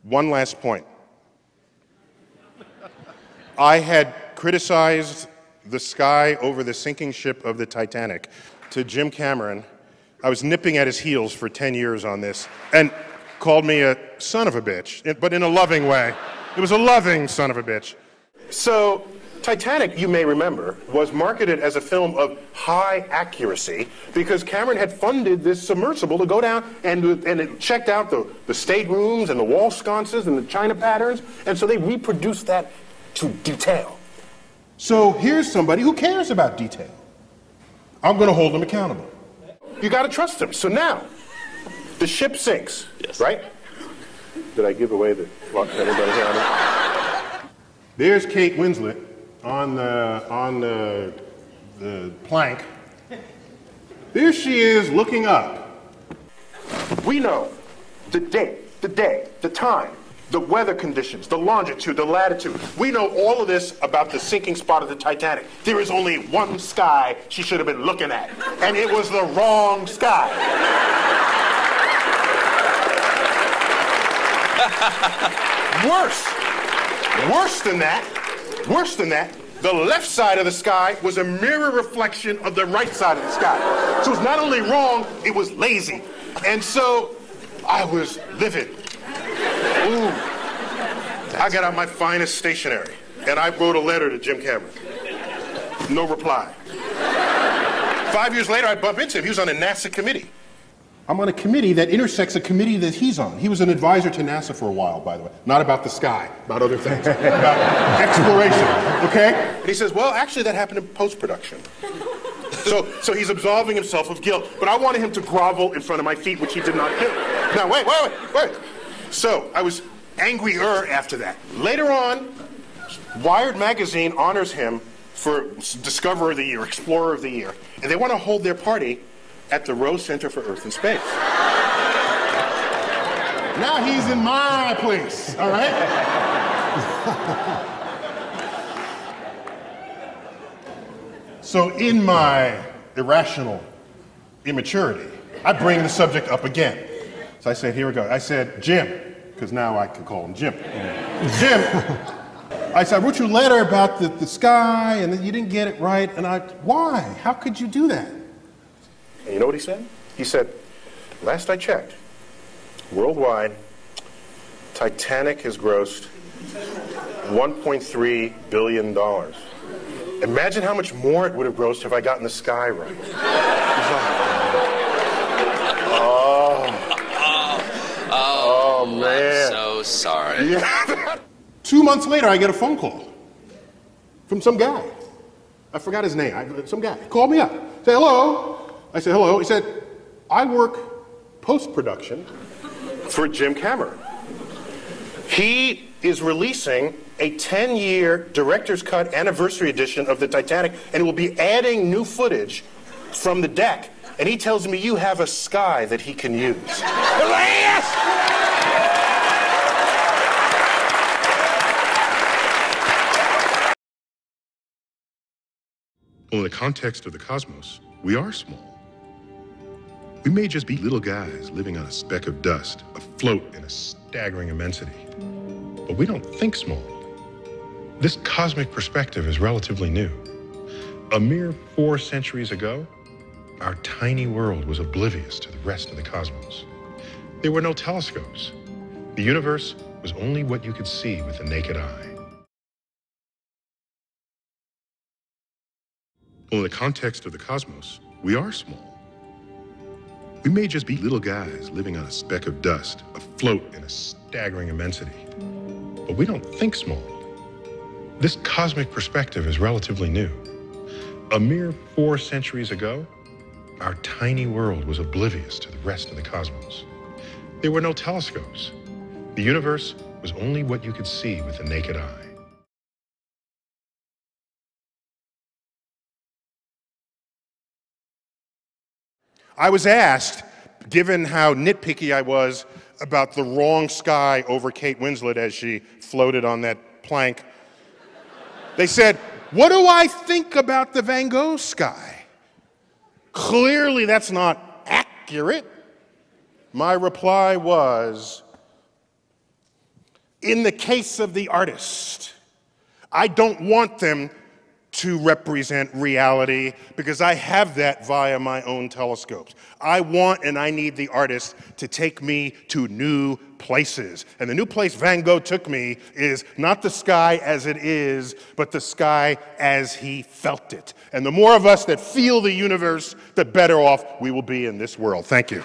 One last point. I had criticized the sky over the sinking ship of the Titanic to Jim Cameron. I was nipping at his heels for 10 years on this, and called me a son of a bitch, but in a loving way. It was a loving son of a bitch. So, Titanic, you may remember, was marketed as a film of high accuracy because Cameron had funded this submersible to go down and it checked out the staterooms and the wall sconces and the china patterns, and so they reproduced that to detail. So here's somebody who cares about detail. I'm going to hold him accountable. You got to trust him. So now, the ship sinks, yes. Right? Did I give away the plot to everybody here? There's Kate Winslet on the plank. There she is looking up. We know the date, the day, the time, the weather conditions, the longitude, the latitude. We know all of this about the sinking spot of the Titanic. There is only one sky she should have been looking at, and it was the wrong sky. Worse than that, the left side of the sky was a mirror reflection of the right side of the sky. So it's not only wrong, it was lazy. And so I was livid. Ooh. I got out my finest stationery, and I wrote a letter to Jim Cameron. No reply. 5 years later, I bump into him. He was on a NASA committee. I'm on a committee that intersects a committee that he's on. He was an advisor to NASA for a while, by the way. Not about the sky, about other things. About exploration, okay? And he says, well, actually, that happened in post-production. So he's absolving himself of guilt, but I wanted him to grovel in front of my feet, which he did not do. Now, wait. So I was angrier after that. Later on, Wired magazine honors him for Discoverer of the Year, Explorer of the Year, and they want to hold their party at the Rose Center for Earth and Space. Now he's in my place, all right? So in my irrational immaturity, I bring the subject up again. So I said, here we go. I said, Jim, because now I can call him Jim. Jim, I said, I wrote you a letter about the sky, and you didn't get it right, and why? How could you do that? And you know what he said? He said, last I checked, worldwide, Titanic has grossed $1.3 billion. Imagine how much more it would have grossed if I gotten the sky right. Oh, man. I'm so sorry. Yeah. 2 months later, I get a phone call from some guy. I forgot his name. Some guy called me up. Say, hello. I said, hello. He said, I work post-production for Jim Cameron. He is releasing a 10-year director's cut anniversary edition of the Titanic, and will be adding new footage from the deck. And he tells me you have a sky that he can use. Yes! Well, in the context of the cosmos, we are small. We may just be little guys living on a speck of dust, afloat in a staggering immensity. But we don't think small. This cosmic perspective is relatively new. A mere 4 centuries ago, our tiny world was oblivious to the rest of the cosmos. There were no telescopes. The universe was only what you could see with the naked eye. Well, in the context of the cosmos, we are small. We may just be little guys living on a speck of dust, afloat in a staggering immensity. But we don't think small. This cosmic perspective is relatively new. A mere 4 centuries ago, our tiny world was oblivious to the rest of the cosmos. There were no telescopes. The universe was only what you could see with the naked eye. I was asked, given how nitpicky I was about the wrong sky over Kate Winslet as she floated on that plank, they said, what do I think about the Van Gogh sky? Clearly that's not accurate. My reply was, In the case of the artist, I don't want them to represent reality because I have that via my own telescopes. I want and I need the artist to take me to new places. And the new place Van Gogh took me is not the sky as it is, but the sky as he felt it. And the more of us that feel the universe, the better off we will be in this world. Thank you.